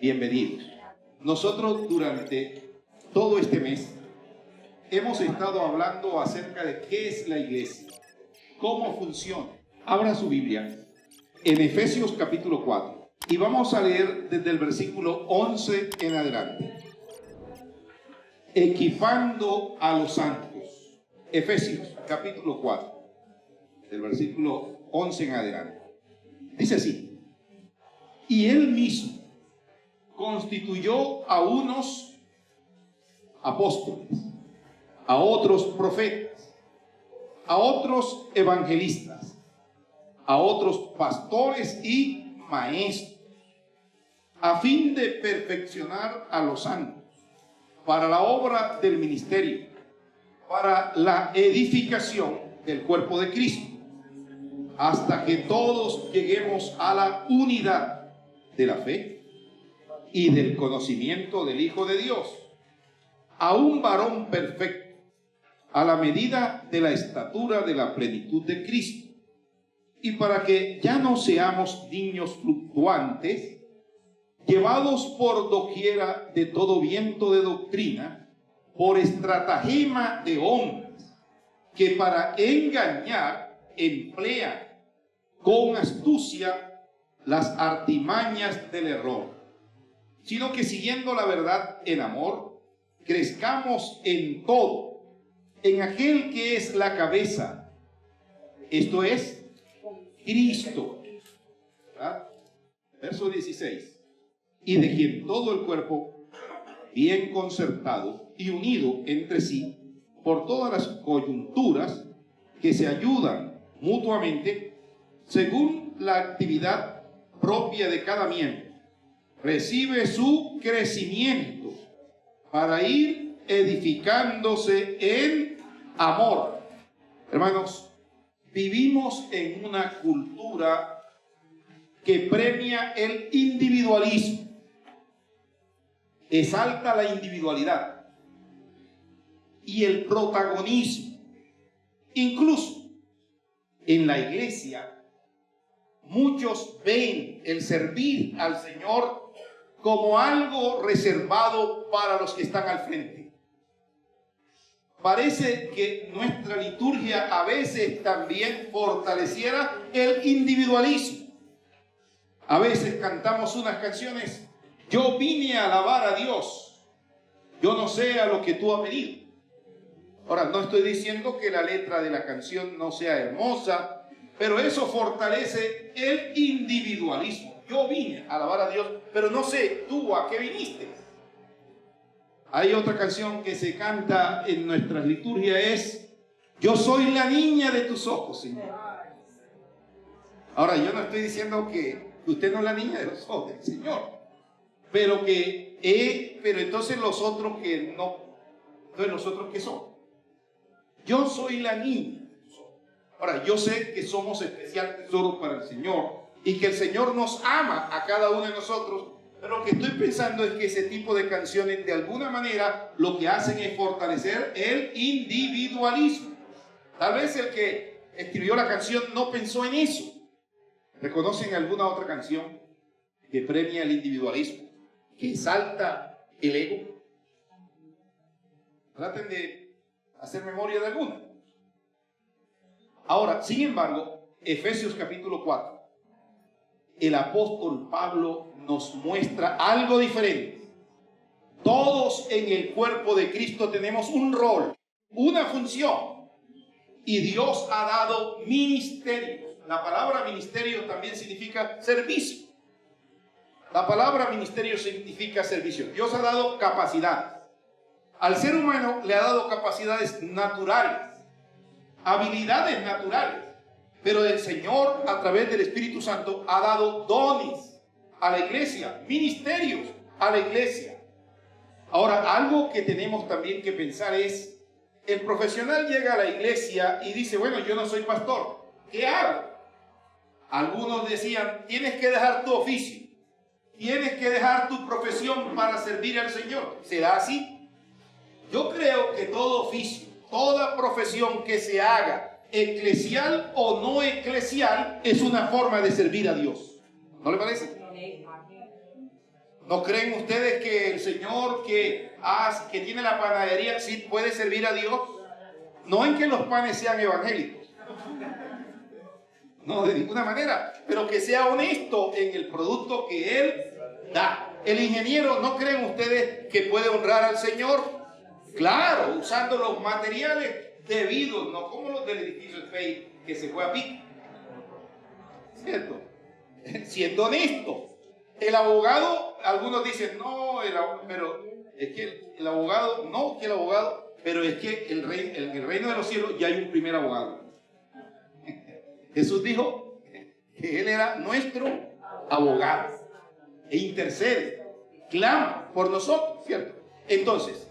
bienvenidos. Nosotros durante todo este mes hemos estado hablando acerca de qué es la iglesia, cómo funciona. Abra su Biblia en Efesios capítulo 4 y vamos a leer desde el versículo 11 en adelante. Equipando a los santos. Efesios capítulo 4, del versículo 11 en adelante. Dice así: y él mismo constituyó a unos apóstoles, a otros profetas, a otros evangelistas, a otros pastores y maestros, a fin de perfeccionar a los santos para la obra del ministerio, para la edificación del cuerpo de Cristo, hasta que todos lleguemos a la unidad de la fe y del conocimiento del Hijo de Dios, a un varón perfecto, a la medida de la estatura de la plenitud de Cristo, y para que ya no seamos niños fluctuantes, llevados por doquiera de todo viento de doctrina, por estratagema de hombres, que para engañar emplean con astucia las artimañas del error, sino que siguiendo la verdad en amor, crezcamos en todo, en aquel que es la cabeza, esto es Cristo. ¿Verdad? Verso 16. Y de quien todo el cuerpo, bien concertado y unido entre sí, por todas las coyunturas que se ayudan mutuamente, según la actividad propia de cada miembro, recibe su crecimiento para ir edificándose en amor. Hermanos, vivimos en una cultura que premia el individualismo, exalta la individualidad y el protagonismo. Incluso en la iglesia, muchos ven el servir al Señor como algo reservado para los que están al frente. Parece que nuestra liturgia a veces también fortaleciera el individualismo. A veces cantamos unas canciones: yo vine a alabar a Dios, yo no sé a lo que tú has venido. Ahora, no estoy diciendo que la letra de la canción no sea hermosa, pero eso fortalece el individualismo. Yo vine a alabar a Dios, pero no sé tú a qué viniste. Hay otra canción que se canta en nuestras liturgias, es: yo soy la niña de tus ojos, Señor. Ahora, yo no estoy diciendo que usted no es la niña de los ojos del Señor, pero entonces los otros que no, entonces los otros que son. Yo soy la niña. Ahora, yo sé que somos especial tesoro para el Señor y que el Señor nos ama a cada uno de nosotros, pero lo que estoy pensando es que ese tipo de canciones de alguna manera lo que hacen es fortalecer el individualismo. Tal vez el que escribió la canción no pensó en eso. ¿Reconocen alguna otra canción que premia el individualismo, que exalta el ego? Traten de hacer memoria de alguna. Ahora, sin embargo, Efesios capítulo 4, el apóstol Pablo nos muestra algo diferente. Todos en el cuerpo de Cristo tenemos un rol, una función, y Dios ha dado ministerios. La palabra ministerio también significa servicio. La palabra ministerio significa servicio. Dios ha dado capacidades. Al ser humano le ha dado capacidades naturales, habilidades naturales, pero el Señor a través del Espíritu Santo ha dado dones a la iglesia, ministerios a la iglesia. Ahora, algo que tenemos también que pensar es: el profesional llega a la iglesia y dice: bueno, yo no soy pastor, ¿qué hago? Algunos decían: tienes que dejar tu oficio, tienes que dejar tu profesión para servir al Señor. ¿Será así? Yo creo que todo oficio, toda profesión que se haga, eclesial o no eclesial, es una forma de servir a Dios. ¿No le parece? ¿No creen ustedes que el Señor que tiene la panadería sí puede servir a Dios? No en que los panes sean evangélicos, no, de ninguna manera, pero que sea honesto en el producto que Él da. El ingeniero, ¿no creen ustedes que puede honrar al Señor? Claro, usando los materiales debidos, no como los del edificio Space que se fue a pique, ¿cierto? Siendo honesto. El abogado, algunos dicen, no, pero es que el abogado, no, que el abogado, pero es que en el reino de los cielos ya hay un primer abogado. Jesús dijo que Él era nuestro abogado e intercede, clama por nosotros, ¿cierto? Entonces,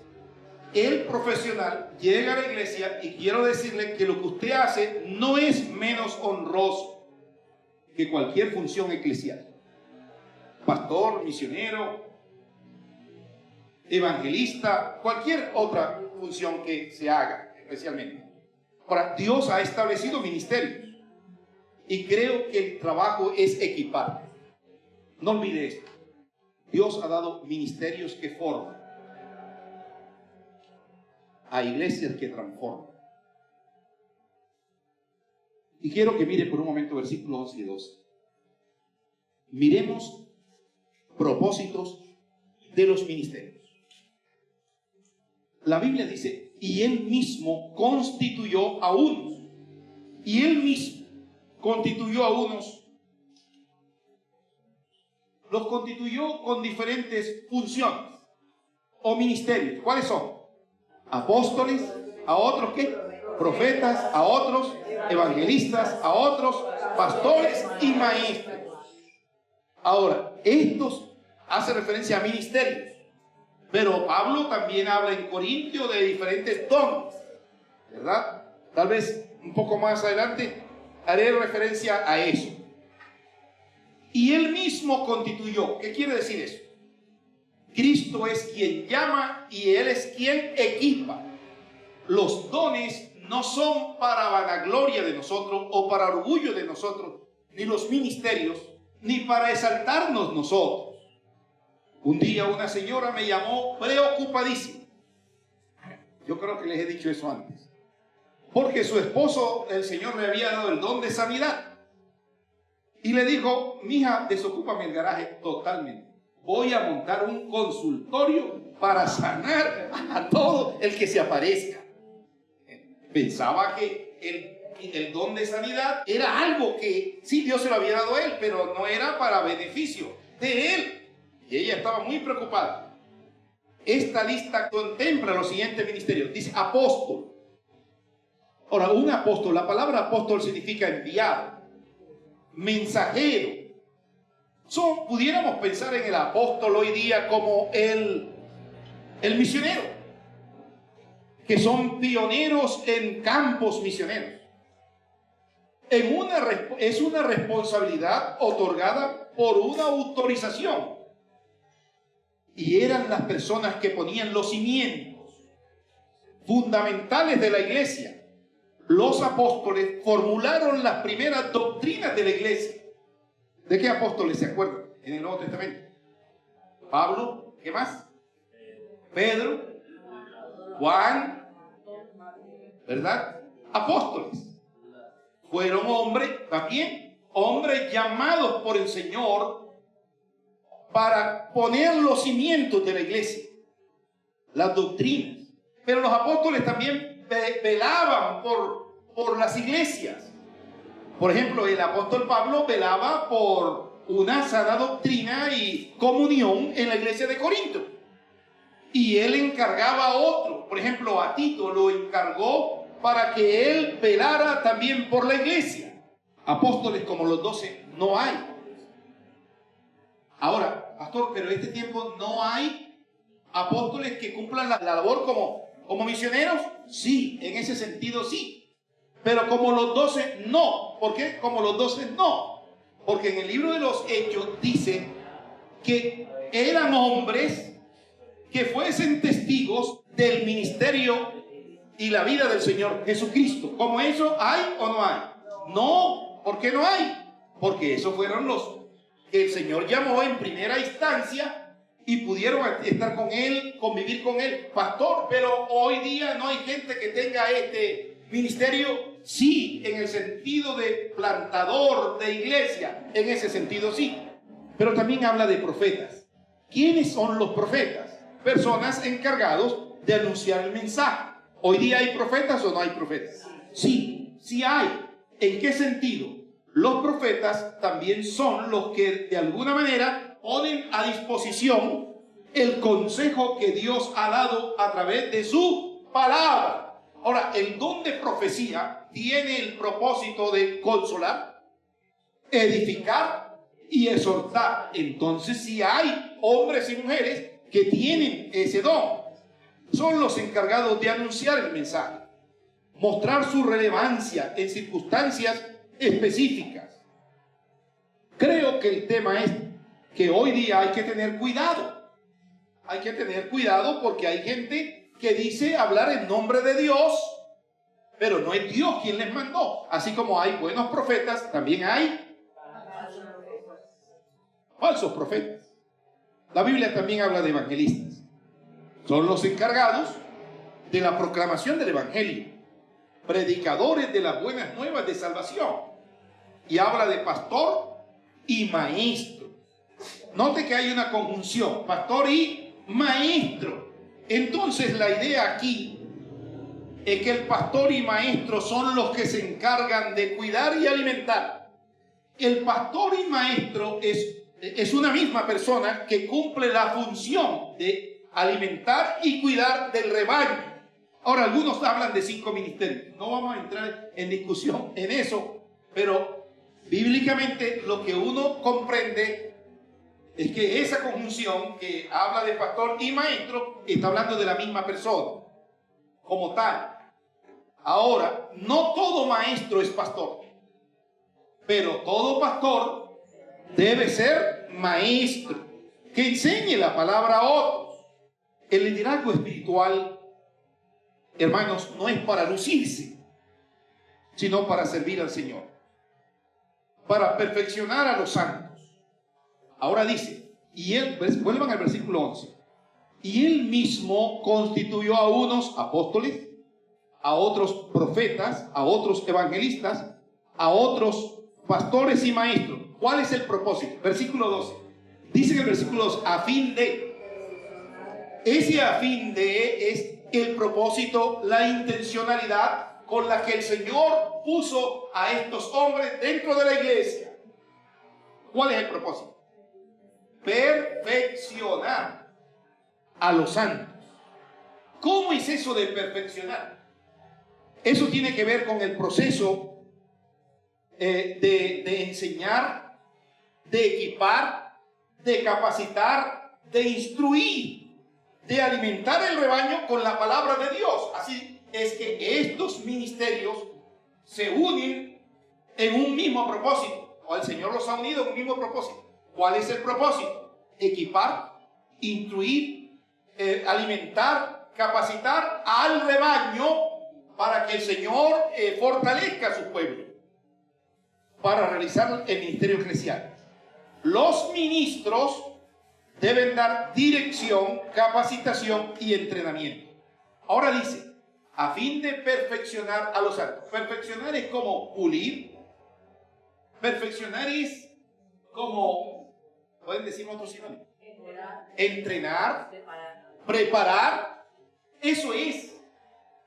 el profesional llega a la iglesia y quiero decirle que lo que usted hace no es menos honroso que cualquier función eclesial. Pastor, misionero, evangelista, cualquier otra función que se haga especialmente. Ahora, Dios ha establecido ministerios y creo que el trabajo es equipar. No olvide esto. Dios ha dado ministerios que forman a iglesias que transforman. Y quiero que mire por un momento versículos 11 y 12. Miremos propósitos de los ministerios. La Biblia dice, y Él mismo constituyó a unos. Y Él mismo constituyó a unos. Los constituyó con diferentes funciones o ministerios. ¿Cuáles son? Apóstoles, a otros ¿qué? Profetas, a otros evangelistas, a otros pastores y maestros. Ahora, estos hacen referencia a ministerios, pero Pablo también habla en Corintio de diferentes dones, ¿verdad? Tal vez un poco más adelante haré referencia a eso. Y Él mismo constituyó. ¿Qué quiere decir eso? Cristo es quien llama y Él es quien equipa. Los dones no son para vanagloria de nosotros o para orgullo de nosotros, ni los ministerios, ni para exaltarnos nosotros. Un día una señora me llamó preocupadísima. Yo creo que les he dicho eso antes. Porque su esposo, el Señor le había dado el don de sanidad. Y le dijo, mija, desocúpame el garaje totalmente. Voy a montar un consultorio para sanar a todo el que se aparezca. Pensaba que el don de sanidad era algo que sí, Dios se lo había dado a él, pero no era para beneficio de él. Y ella estaba muy preocupada. Esta lista contempla los siguientes ministerios. Dice apóstol. Ahora, un apóstol, la palabra apóstol significa enviado, mensajero. Pudiéramos pensar en el apóstol hoy día como el misionero, que son pioneros en campos misioneros. Es una responsabilidad otorgada por una autorización. Y eran las personas que ponían los cimientos fundamentales de la iglesia. Los apóstoles formularon las primeras doctrinas de la iglesia. ¿De qué apóstoles se acuerdan en el Nuevo Testamento? Pablo, ¿qué más? Pedro, Juan, ¿verdad? Apóstoles. Fueron hombres también, hombres llamados por el Señor para poner los cimientos de la iglesia, las doctrinas. Pero los apóstoles también velaban por las iglesias. Por ejemplo, el apóstol Pablo velaba por una sana doctrina y comunión en la iglesia de Corinto. Y él encargaba a otro. Por ejemplo, a Tito lo encargó para que él velara también por la iglesia. Apóstoles como los 12 no hay. Ahora, pastor, pero en este tiempo no hay apóstoles que cumplan la labor como misioneros. Sí, en ese sentido sí. Pero como los 12 no. ¿Por qué? Como los 12 no. Porque en el libro de los Hechos dice que eran hombres que fuesen testigos del ministerio y la vida del Señor Jesucristo. ¿Como eso hay o no hay? No. ¿Por qué no hay? Porque esos fueron los que el Señor llamó en primera instancia y pudieron estar con él, convivir con él. Pastor, pero hoy día no hay gente que tenga este ministerio. Sí, en el sentido de plantador de iglesia, en ese sentido sí. Pero también habla de profetas. ¿Quiénes son los profetas? Personas encargados de anunciar el mensaje. ¿Hoy día hay profetas o no hay profetas? Sí, sí hay. ¿En qué sentido? Los profetas también son los que de alguna manera ponen a disposición el consejo que Dios ha dado a través de su palabra. Ahora, el don de profecía tiene el propósito de consolar, edificar y exhortar. Entonces, sí hay hombres y mujeres que tienen ese don. Son los encargados de anunciar el mensaje, mostrar su relevancia en circunstancias específicas. Creo que el tema es que hoy día hay que tener cuidado. Hay que tener cuidado porque hay gente que dice hablar en nombre de Dios, pero no es Dios quien les mandó. Así como hay buenos profetas, también hay falsos profetas. La Biblia también habla de evangelistas. Son los encargados de la proclamación del evangelio, predicadores de las buenas nuevas de salvación. Y habla de pastor y maestro. Note que hay una conjunción, pastor y maestro. Entonces la idea aquí es que el pastor y maestro son los que se encargan de cuidar y alimentar. El pastor y maestro es una misma persona que cumple la función de alimentar y cuidar del rebaño. Ahora, algunos hablan de 5 ministerios. No vamos a entrar en discusión en eso, pero bíblicamente lo que uno comprende es que esa conjunción que habla de pastor y maestro está hablando de la misma persona como tal. Ahora, no todo maestro es pastor, pero todo pastor debe ser maestro, que enseñe la palabra a otros. El liderazgo espiritual, hermanos, no es para lucirse, sino para servir al Señor, para perfeccionar a los santos. Ahora dice, y él, vuelvan al versículo 11, y él mismo constituyó a unos apóstoles, a otros profetas, a otros evangelistas, a otros pastores y maestros. ¿Cuál es el propósito? Versículo 12. Dice en el versículo 2, a fin de... Ese a fin de es el propósito, la intencionalidad con la que el Señor puso a estos hombres dentro de la iglesia. ¿Cuál es el propósito? Perfeccionar a los santos. ¿Cómo es eso de perfeccionar? Eso tiene que ver con el proceso de enseñar, de equipar, de capacitar, de instruir, de alimentar el rebaño con la palabra de Dios. Así es que estos ministerios se unen en un mismo propósito, o el Señor los ha unido en un mismo propósito. ¿Cuál es el propósito? Equipar, instruir, alimentar, capacitar al rebaño para que el Señor fortalezca a su pueblo para realizar el ministerio eclesial. Los ministros deben dar dirección, capacitación y entrenamiento. Ahora dice, a fin de perfeccionar a los santos. Perfeccionar es como pulir. Perfeccionar es como, ¿pueden decir otro sinónimo? Entrenar, preparar. Eso es,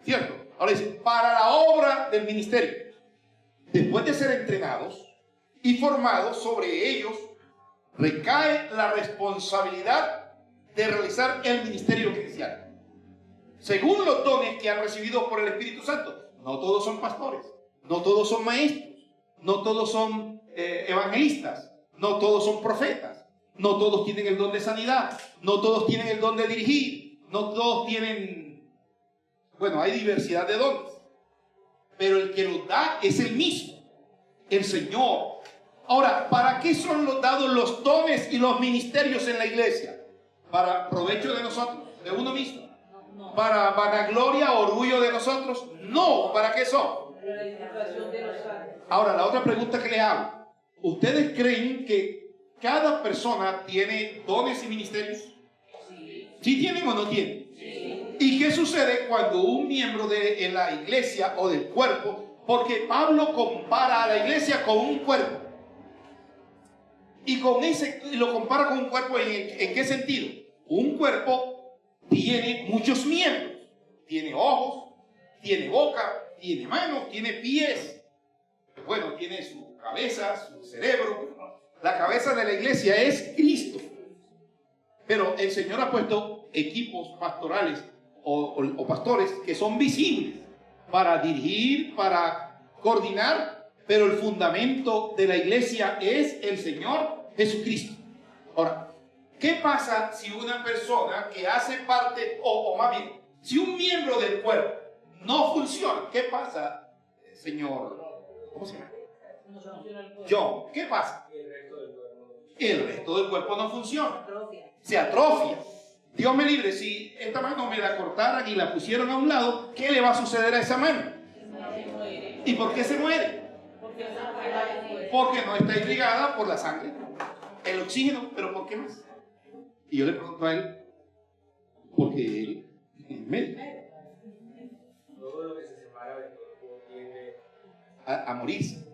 ¿cierto? Ahora dice, para la obra del ministerio. Después de ser entrenados y formados, sobre ellos recae la responsabilidad de realizar el ministerio eclesial según los dones que han recibido por el Espíritu Santo. No todos son pastores, no todos son maestros, no todos son evangelistas, no todos son profetas, no todos tienen el don de sanidad, no todos tienen el don de dirigir, no todos tienen, bueno, hay diversidad de dones, pero el que los da es el mismo, el Señor. Ahora, ¿para qué son dados los dones y los ministerios en la iglesia? ¿Para provecho de nosotros, de uno mismo? ¿Para vanagloria, orgullo de nosotros? No, ¿para qué son? Ahora, la otra pregunta que le hago. ¿Ustedes creen que cada persona tiene dones y ministerios? ¿Sí tienen o no tienen? Sí. ¿Y qué sucede cuando un miembro de la iglesia o del cuerpo? Porque Pablo compara a la iglesia con un cuerpo. Y lo compara con un cuerpo ¿en qué sentido? Un cuerpo tiene muchos miembros. Tiene ojos, tiene boca, tiene manos, tiene pies. Bueno, tiene su cabeza, su cerebro. La cabeza de la iglesia es Cristo. Pero el Señor ha puesto equipos pastorales o pastores que son visibles para dirigir, para coordinar, pero el fundamento de la iglesia es el Señor Jesucristo. Ahora, ¿qué pasa si una persona que hace parte, o más bien, si un miembro del cuerpo no funciona? ¿Qué pasa, señor? ¿Cómo se llama? John, ¿qué pasa? El resto del cuerpo no funciona. Se atrofia. Dios me libre, si esta mano me la cortaran y la pusieran a un lado, ¿qué le va a suceder a esa mano? ¿Y por qué se muere? Porque no está irrigada por la sangre, el oxígeno, pero ¿por qué más? Y yo le pregunto a él, porque él es médico. Todo lo que se separa del cuerpo tiende a morirse.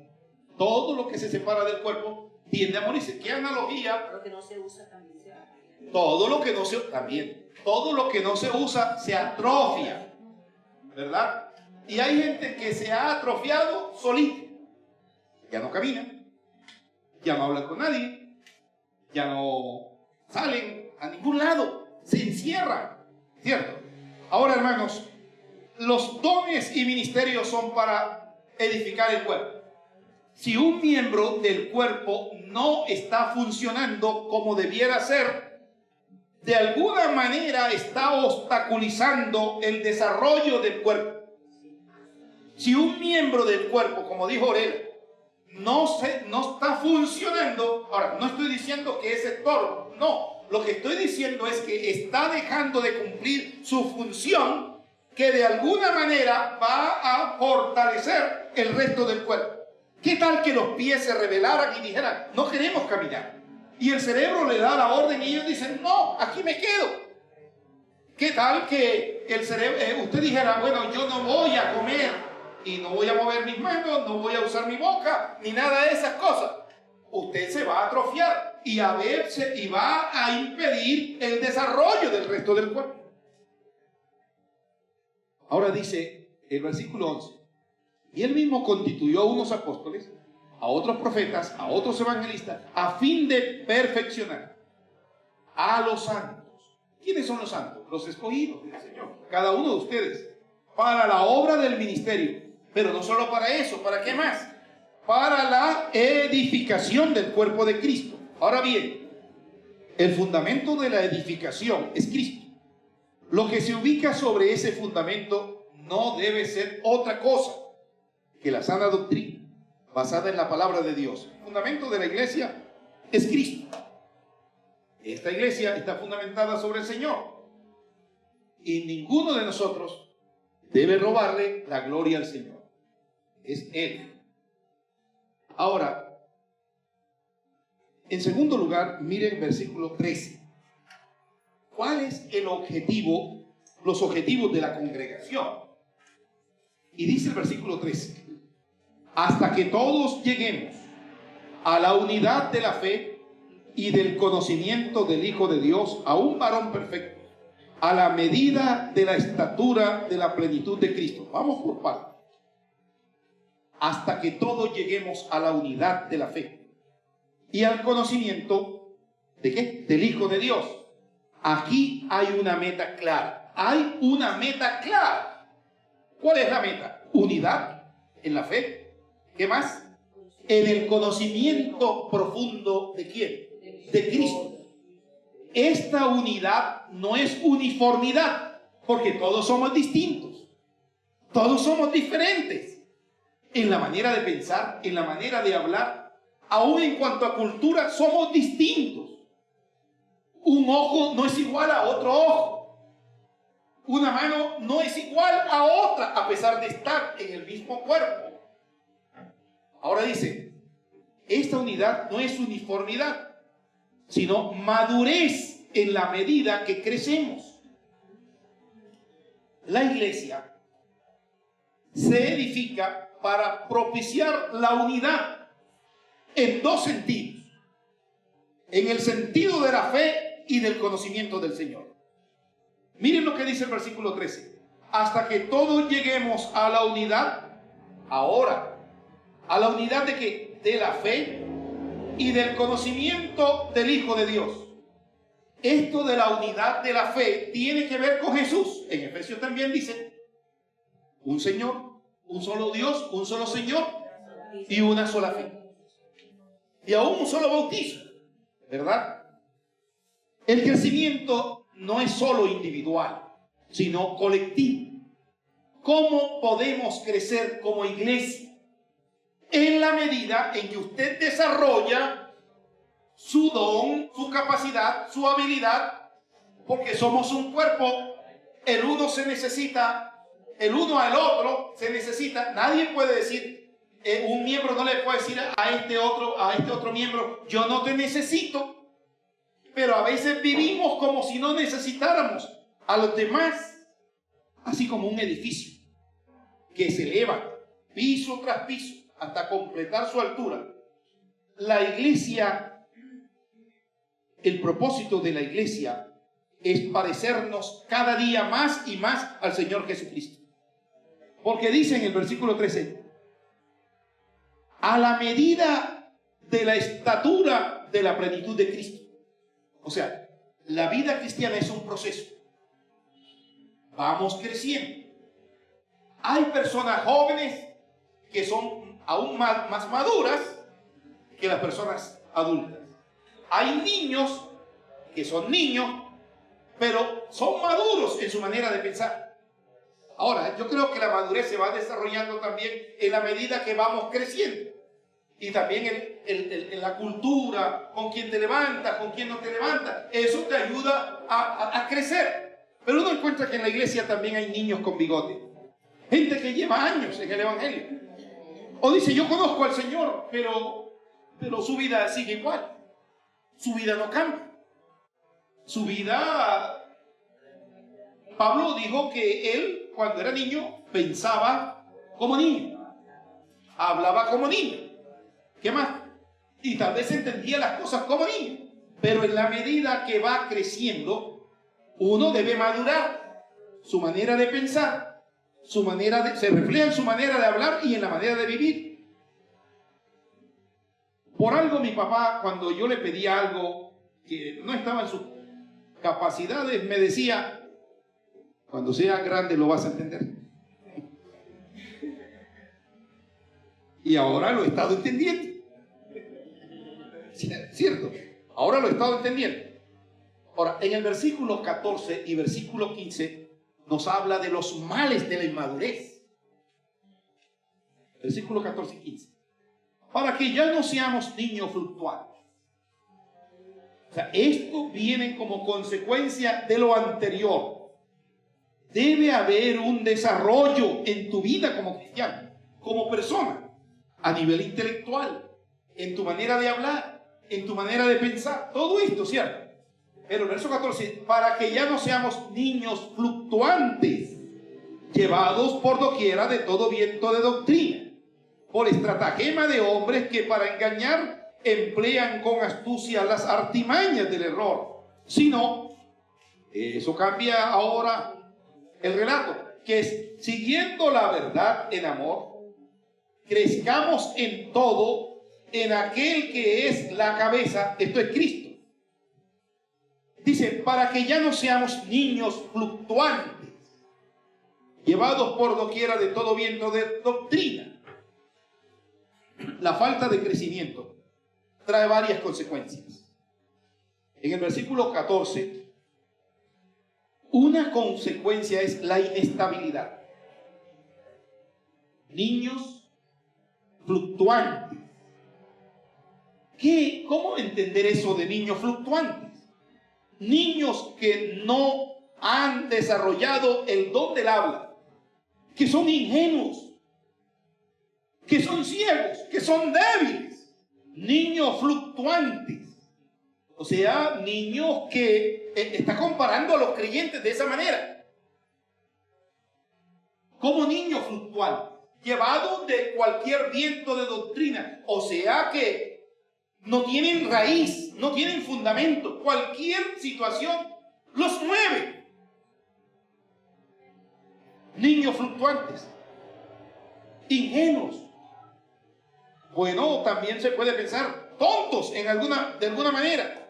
Todo lo que se separa del cuerpo tiende a morirse. ¿Qué analogía? Lo que no se usa también se atrofia. Todo lo que no se también. Todo lo que no se usa se atrofia, ¿verdad? Y hay gente que se ha atrofiado solita. Ya no caminan, ya no hablan con nadie, ya no salen a ningún lado, se encierran, ¿cierto? Ahora, hermanos, los dones y ministerios son para edificar el cuerpo. Si un miembro del cuerpo no está funcionando como debiera ser, de alguna manera está obstaculizando el desarrollo del cuerpo. Si un miembro del cuerpo, como dijo Orel, no está funcionando, ahora, no estoy diciendo que es estorbo, no. Lo que estoy diciendo es que está dejando de cumplir su función, que de alguna manera va a fortalecer el resto del cuerpo. ¿Qué tal que los pies se rebelaran y dijeran, no queremos caminar? Y el cerebro le da la orden y ellos dicen, no, aquí me quedo. ¿Qué tal que el cerebro, usted dijera, bueno, yo no voy a comer y no voy a mover mis manos, no voy a usar mi boca, ni nada de esas cosas? Usted se va a atrofiar y va a impedir el desarrollo del resto del cuerpo. Ahora dice el versículo 11, y él mismo constituyó a unos apóstoles, a otros profetas, a otros evangelistas, a fin de perfeccionar a los santos. ¿Quiénes son los santos? Los escogidos del Señor, cada uno de ustedes, para la obra del ministerio. Pero no solo para eso, ¿para qué más? Para la edificación del cuerpo de Cristo. Ahora bien, el fundamento de la edificación es Cristo. Lo que se ubica sobre ese fundamento no debe ser otra cosa que la sana doctrina, basada en la palabra de Dios. El fundamento de la iglesia es Cristo. Esta iglesia está fundamentada sobre el Señor. Y ninguno de nosotros debe robarle la gloria al Señor. Es Él. Ahora, en segundo lugar, miren el versículo 13. ¿Cuál es el objetivo, los objetivos de la congregación? Y dice el versículo 13, hasta que todos lleguemos a la unidad de la fe y del conocimiento del Hijo de Dios, a un varón perfecto, a la medida de la estatura de la plenitud de Cristo. Vamos por partes. Hasta que todos lleguemos a la unidad de la fe y al conocimiento ¿de qué? Del Hijo de Dios. Aquí hay una meta clara. Hay una meta clara. ¿Cuál es la meta? Unidad en la fe. ¿Qué más? En el conocimiento profundo ¿de quién? De Cristo. Esta unidad no es uniformidad, porque todos somos distintos. Todos somos diferentes. En la manera de pensar, en la manera de hablar, aún en cuanto a cultura, somos distintos. Un ojo no es igual a otro ojo. Una mano no es igual a otra, a pesar de estar en el mismo cuerpo. Ahora dice, esta unidad no es uniformidad, sino madurez en la medida que crecemos. La iglesia se edifica para propiciar la unidad en dos sentidos: en el sentido de la fe y del conocimiento del Señor. Miren lo que dice el versículo 13: hasta que todos lleguemos a la unidad, ahora, a la unidad de que de la fe y del conocimiento del Hijo de Dios. Esto de la unidad de la fe tiene que ver con Jesús. En Efesios también dice: un Señor, un solo Dios, un solo Señor y una sola fe. Y aún un solo bautizo, ¿verdad? El crecimiento no es solo individual, sino colectivo. ¿Cómo podemos crecer como iglesia? En la medida en que usted desarrolla su don, su capacidad, su habilidad, porque somos un cuerpo, el uno se necesita, el uno al otro se necesita. Nadie puede decir, un miembro no le puede decir a este otro miembro, yo no te necesito. Pero a veces vivimos como si no necesitáramos a los demás, así como un edificio que se eleva piso tras piso hasta completar su altura. La iglesia, el propósito de la iglesia es parecernos cada día más y más al Señor Jesucristo. Porque dice en el versículo 13, a la medida de la estatura de la plenitud de Cristo. O sea, la vida cristiana es un proceso. Vamos creciendo. Hay personas jóvenes que son aún más maduras que las personas adultas. Hay niños que son niños, pero son maduros en su manera de pensar. Ahora, yo creo que la madurez se va desarrollando también en la medida que vamos creciendo. Y también en la cultura, con quién te levantas, con quién no te levantas. Eso te ayuda a crecer. Pero uno encuentra que en la iglesia también hay niños con bigote. Gente que lleva años en el evangelio. O dice, yo conozco al Señor, pero su vida sigue igual. Su vida no cambia. Su vida... Pablo dijo que él, cuando era niño, pensaba como niño. Hablaba como niño. ¿Qué más? Y tal vez entendía las cosas como niño. Pero en la medida que va creciendo, uno debe madurar. Su manera de pensar, se refleja en su manera de hablar y en la manera de vivir. Por algo mi papá, cuando yo le pedía algo que no estaba en sus capacidades, me decía, cuando seas grande lo vas a entender. Y ahora lo he estado entendiendo. ¿Cierto? Ahora lo he estado entendiendo. Ahora, en el versículo 14 y versículo 15 nos habla de los males de la inmadurez. Versículo 14 y 15. Para que ya no seamos niños fluctuantes. O sea, esto viene como consecuencia de lo anterior. Debe haber un desarrollo en tu vida como cristiano, como persona, a nivel intelectual, en tu manera de hablar, en tu manera de pensar, todo esto, ¿cierto? Pero el verso 14, para que ya no seamos niños fluctuantes, llevados por doquiera de todo viento de doctrina, por estratagema de hombres que para engañar emplean con astucia las artimañas del error. Sino, eso cambia ahora el relato, que es siguiendo la verdad en amor, crezcamos en todo en aquel que es la cabeza, esto es Cristo. Dice, para que ya no seamos niños fluctuantes, llevados por doquiera de todo viento de doctrina. La falta de crecimiento trae varias consecuencias. En el versículo 14, una consecuencia es la inestabilidad. Niños fluctuantes. ¿Cómo entender eso de niños fluctuantes? Niños que no han desarrollado el don del habla, que son ingenuos, que son ciegos, que son débiles. Niños fluctuantes. O sea, niños que está comparando a los creyentes de esa manera. Como niños fluctuantes, llevados de cualquier viento de doctrina. O sea que no tienen raíz, no tienen fundamento. Cualquier situación los mueve. Niños fluctuantes, ingenuos. Bueno, también se puede pensar tontos de alguna manera.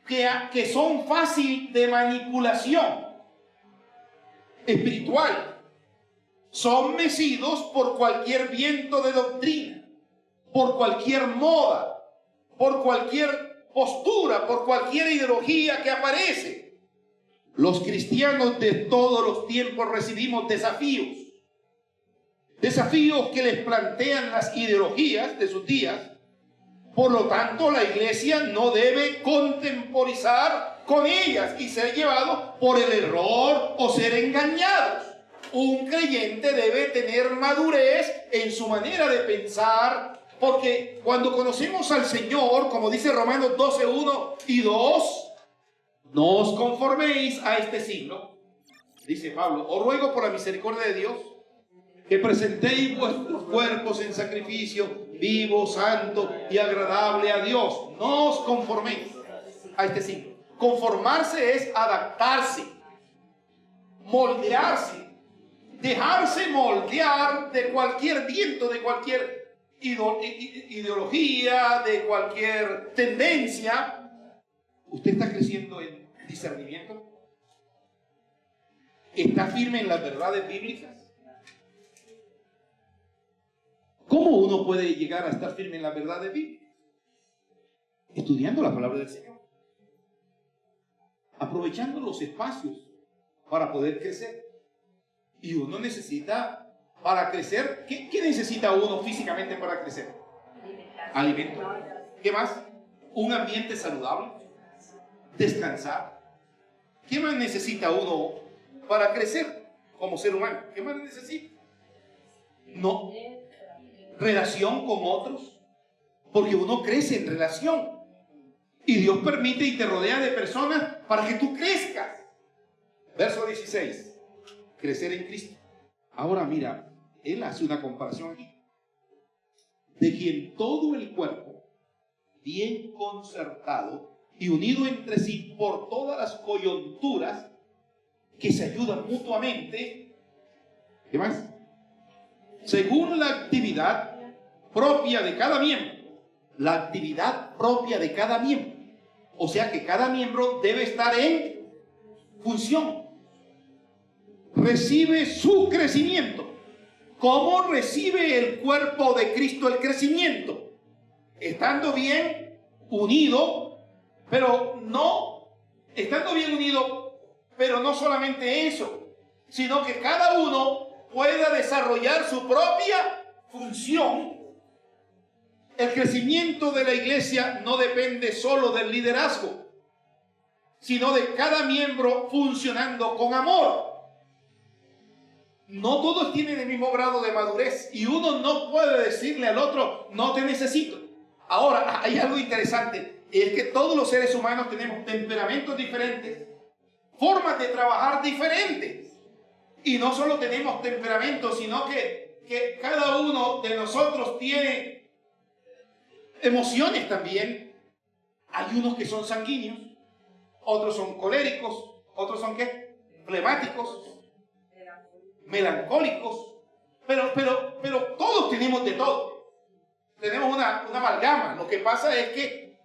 Que son fácil de manipulación espiritual. Son mecidos por cualquier viento de doctrina, por cualquier moda, por cualquier postura, por cualquier ideología que aparece. Los cristianos de todos los tiempos recibimos desafíos. Desafíos que les plantean las ideologías de sus días. Por lo tanto, la iglesia no debe contemporizar con ellas y ser llevado por el error o ser engañados. Un creyente debe tener madurez en su manera de pensar, porque cuando conocemos al Señor, como dice Romanos 12, 1 y 2, no os conforméis a este siglo, dice Pablo, os ruego por la misericordia de Dios, que presentéis vuestros cuerpos en sacrificio vivo, santo y agradable a Dios. No os conforméis a este siglo. Conformarse es adaptarse, moldearse, dejarse moldear de cualquier viento, de cualquier ideología, de cualquier tendencia. ¿Usted está creciendo en discernimiento? ¿Está firme en las verdades bíblicas? ¿Cómo uno puede llegar a estar firme en la verdad de Biblia? Estudiando la palabra del Señor. Aprovechando los espacios para poder crecer. Y uno necesita, para crecer, ¿qué necesita uno físicamente para crecer? Alimento. ¿Qué más? Un ambiente saludable. Descansar. ¿Qué más necesita uno para crecer como ser humano? ¿Qué más necesita? No. Relación con otros, porque uno crece en relación y Dios permite y te rodea de personas para que tú crezcas. Verso 16, crecer en Cristo. Ahora mira, él hace una comparación aquí, de quien todo el cuerpo, bien concertado y unido entre sí por todas las coyunturas que se ayudan mutuamente, ¿qué más? Según la actividad propia de cada miembro. La actividad propia de cada miembro. O sea que cada miembro debe estar en función. Recibe su crecimiento. ¿Cómo recibe el cuerpo de Cristo el crecimiento? Estando bien unido, pero no solamente eso, sino que cada uno pueda desarrollar su propia función. El crecimiento de la iglesia no depende solo del liderazgo, sino de cada miembro funcionando con amor. No todos tienen el mismo grado de madurez y uno no puede decirle al otro, no te necesito. Ahora, hay algo interesante, es que todos los seres humanos tenemos temperamentos diferentes, formas de trabajar diferentes. Y no solo tenemos temperamentos, sino que cada uno de nosotros tiene emociones también. Hay unos que son sanguíneos, otros son coléricos, otros son ¿qué? Flemáticos, melancólicos. Pero todos tenemos de todo. Tenemos una amalgama. Lo que pasa es que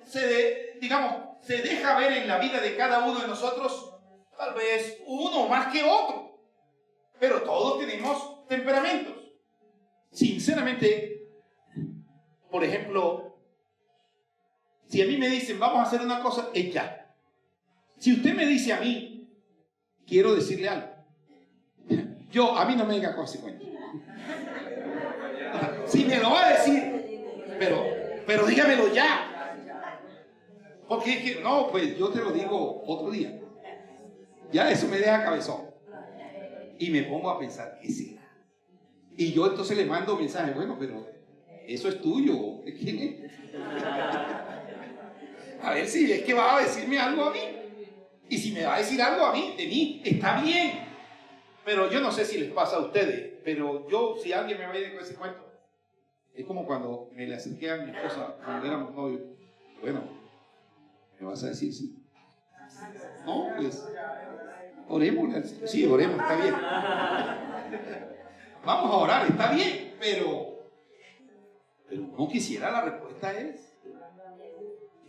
se deja ver en la vida de cada uno de nosotros tal vez uno más que otro, pero todos tenemos temperamentos. Sinceramente, por ejemplo, si a mí me dicen vamos a hacer una cosa, es ya. Si usted me dice a mí, quiero decirle algo, a mí no me diga consecuencia. Si me lo va a decir, pero dígamelo ya. Porque es que, no, pues yo te lo digo otro día. Ya eso me deja cabezón. Y me pongo a pensar, ¿qué será? Y yo entonces le mando mensaje, bueno, pero eso es tuyo. ¿Quién es? A ver si es que va a decirme algo a mí. Y si me va a decir algo a mí, de mí, está bien. Pero yo no sé si les pasa a ustedes, pero yo, si alguien me va a ir con ese cuento, es como cuando me le acerqué a mi esposa cuando éramos novios. Bueno, me vas a decir sí. No, pues, oremos. Sí, oremos, está bien. Vamos a orar, está bien, pero no quisiera, la respuesta es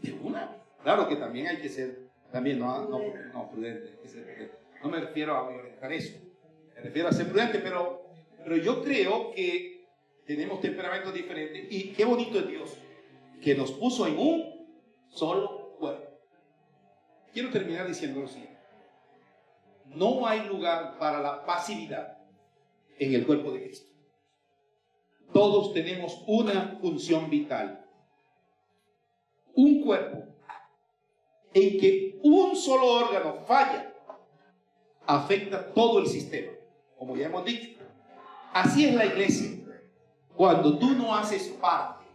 de una. Claro que también hay que ser, también no prudente, hay que ser prudente. No me refiero a violentar eso, me refiero a ser prudente, pero yo creo que tenemos temperamentos diferentes y qué bonito es Dios, que nos puso en un solo cuerpo. Quiero terminar diciendo lo siguiente: no hay lugar para la pasividad en el cuerpo de Cristo. Todos tenemos una función vital. Un cuerpo en que un solo órgano falla afecta todo el sistema, como ya hemos dicho. Así es la iglesia. Cuando tú no haces parte.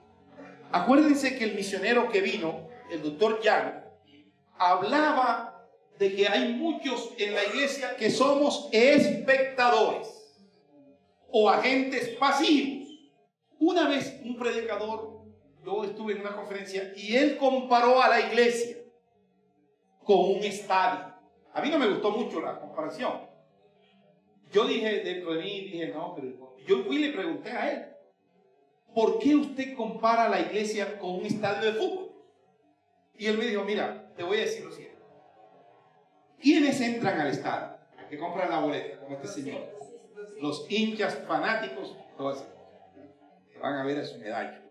Acuérdense que el misionero que vino, el doctor Yang, hablaba de que hay muchos en la iglesia que somos espectadores o agentes pasivos. Una vez un predicador, yo estuve en una conferencia y él comparó a la iglesia con un estadio. A mí no me gustó mucho la comparación. Yo dije dentro de mí, no, pero yo fui y le pregunté a él, ¿por qué usted compara la iglesia con un estadio de fútbol? Y él me dijo, mira, te voy a decir lo siguiente. ¿Quiénes entran al estadio? Que compran la boleta, como este señor. Los hinchas fanáticos, todo eso, que van a ver a su medalla.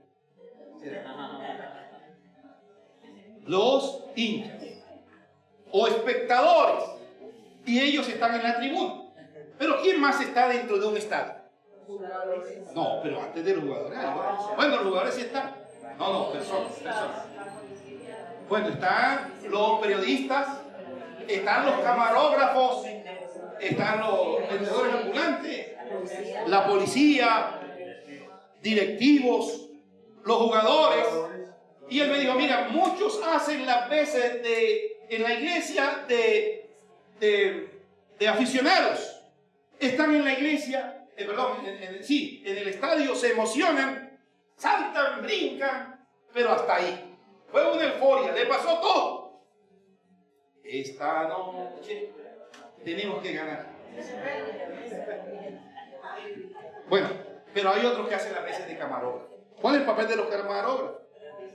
Los hinchas o espectadores, y ellos están en la tribuna. Pero ¿quién más está dentro de un estadio? No, pero antes de los jugadores. Bueno, los jugadores sí están. No, personas. Bueno, están los periodistas, están los camarógrafos, están los vendedores ambulantes, la policía, directivos, los jugadores. Y él me dijo, mira, muchos hacen las veces en la iglesia de aficionados. Están en la iglesia, en el estadio, se emocionan, saltan, brincan, pero hasta ahí. Fue una euforia, le pasó todo. Esta noche tenemos que ganar. Bueno, pero hay otros que hacen las veces de camarógrafo. ¿Cuál es el papel de los camarógrafos?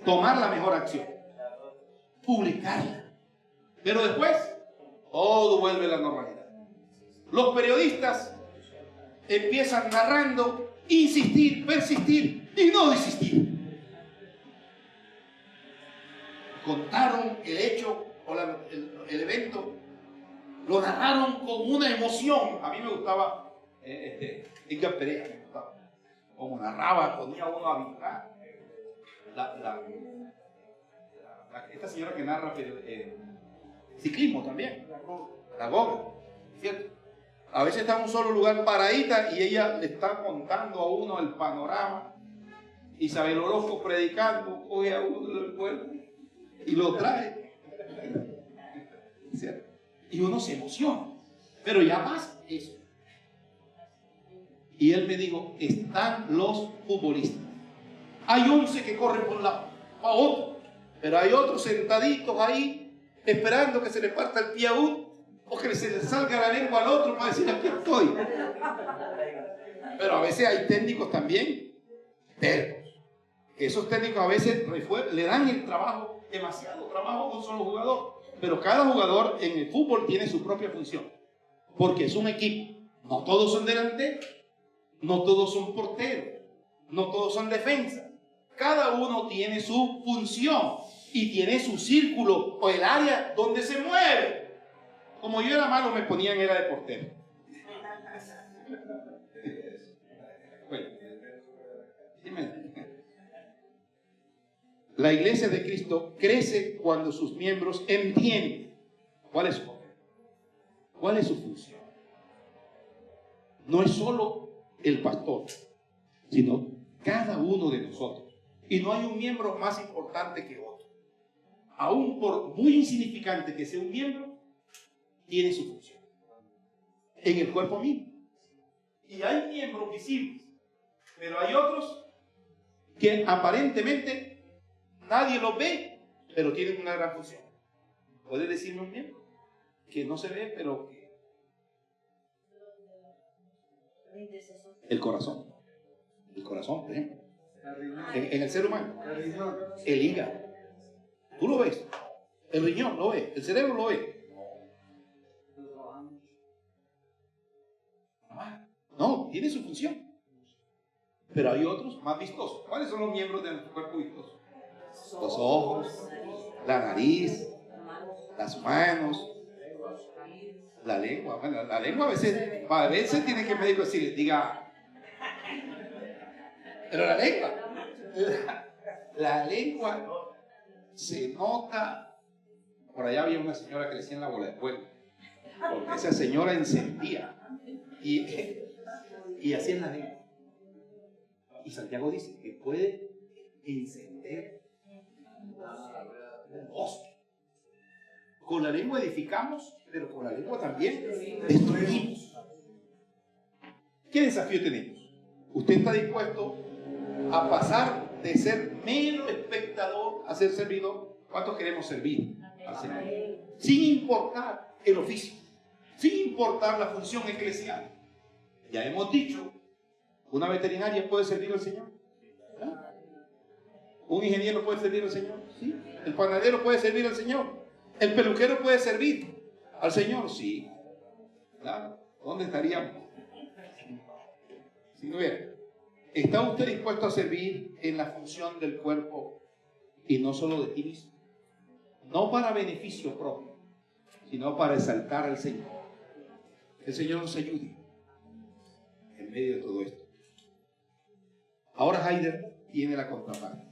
Tomar la mejor acción, publicarla. Pero después, todo vuelve a la normalidad. Los periodistas empiezan narrando, insistir, persistir y no desistir. Contaron el hecho o el evento, lo narraron con una emoción. A mí me gustaba Edgar Perea, me gustaba como narraba, ponía uno a vibrar. Esta señora que narra ciclismo también, la Goga, ¿cierto? A veces está en un solo lugar paradita y ella le está contando a uno el panorama. Isabel Orozco predicando, coge a uno del pueblo y lo trae, ¿cierto? Y uno se emociona, pero ya pasa eso. Y él me dijo, están los futbolistas. Hay 11 que corren por un lado, para otro, pero hay otros sentaditos ahí esperando que se le parta el pie a uno o que se le salga la lengua al otro para decir, aquí estoy. Pero a veces hay técnicos también tercos, que esos técnicos a veces le dan el trabajo, demasiado trabajo a un solo jugador. Pero cada jugador en el fútbol tiene su propia función, porque es un equipo. No todos son delanteros, no todos son porteros, no todos son defensas. Cada uno tiene su función y tiene su círculo o el área donde se mueve. Como yo era malo, me ponían era de portero. Bueno, la iglesia de Cristo crece cuando sus miembros entienden cuál es su papel, cuál es su función. No es solo el pastor, sino cada uno de nosotros. Y no hay un miembro más importante que otro. aún por muy insignificante que sea un miembro, tiene su función en el cuerpo mismo. Y hay miembros visibles, pero hay otros que aparentemente nadie los ve, pero tienen una gran función. ¿Puede decirme un miembro que no se ve, pero que... El corazón, por ejemplo, en el ser humano, el hígado, tú lo ves, el riñón lo ve, el cerebro lo ve. No, tiene su función. Pero hay otros más vistosos. ¿Cuáles son los miembros de nuestro cuerpo vistoso? Los ojos, la nariz, las manos, la lengua. Bueno, la lengua a veces tiene que el médico decirle, diga. Pero la lengua se nota. Por allá había una señora que le decían la bola de fuego, porque esa señora encendía y hacía en la lengua. Y Santiago dice que puede encender un bosque. Con la lengua edificamos, pero con la lengua también destruimos. ¿Qué desafío tenemos? ¿Usted está dispuesto a pasar de ser mero espectador a ser servidor? ¿Cuántos queremos servir al Señor? Sin importar el oficio, sin importar la función eclesial. Ya hemos dicho, una veterinaria puede servir al Señor. ¿Ah? Un ingeniero puede servir al Señor. ¿Sí? El panadero puede servir al Señor. El peluquero puede servir al Señor. Sí. Claro. ¿Dónde estaríamos? Si no hubiera. ¿Está usted dispuesto a servir en la función del cuerpo y no solo de ti mismo? No para beneficio propio, sino para exaltar al Señor. El Señor nos ayude en medio de todo esto. Ahora Haider tiene la contraparte.